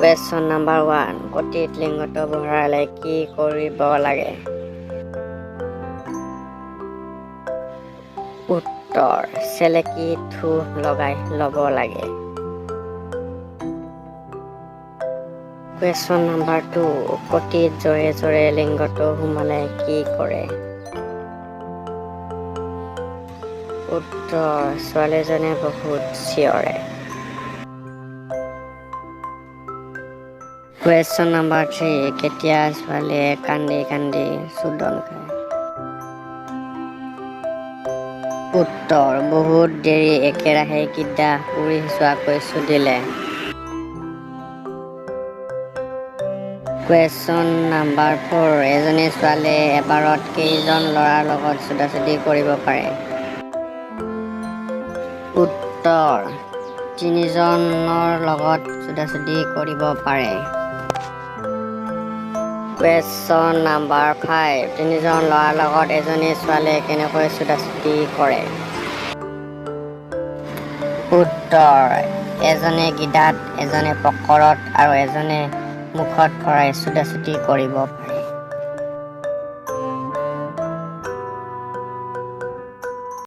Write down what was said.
Question number 1. কটিত লিংগটো বহালে কি কৰিব লাগে? উত্তৰ চেলেকি থু লগাই ল'ব লাগে। Question number 2. কটিত জোৰে জোৰে লিংগটো সোমালে কি কৰে? উত্তৰ ছোৱালীজনে বহুত চিঞৰে। Question number 3. কেতিয়া ছোৱালীয়ে কান্দি কান্দি চুদন খায়? উত্তৰ বহুত দেৰি একেৰাহে কিডা উৰি যোৱাকৈ চুদিলে। Question number 4. এজনী ছোৱালীয়ে এবাৰত কেইজন ল'ৰাৰ লগত চুদাচুদি কৰিব পাৰে? উত্তৰ 3 জনৰ লগত চুদাচুদি কৰিব পাৰে। Question number 5. 3 জন ল'ৰাৰ লগত এজনী ছোৱালীয়ে কেনেকৈ চুদাচুদি কৰে? উত্তৰ এজনে গিদাত, এজনে পকৰত আৰু এজনে মুখত ভৰাই চুদাচুদি কৰিব পাৰে।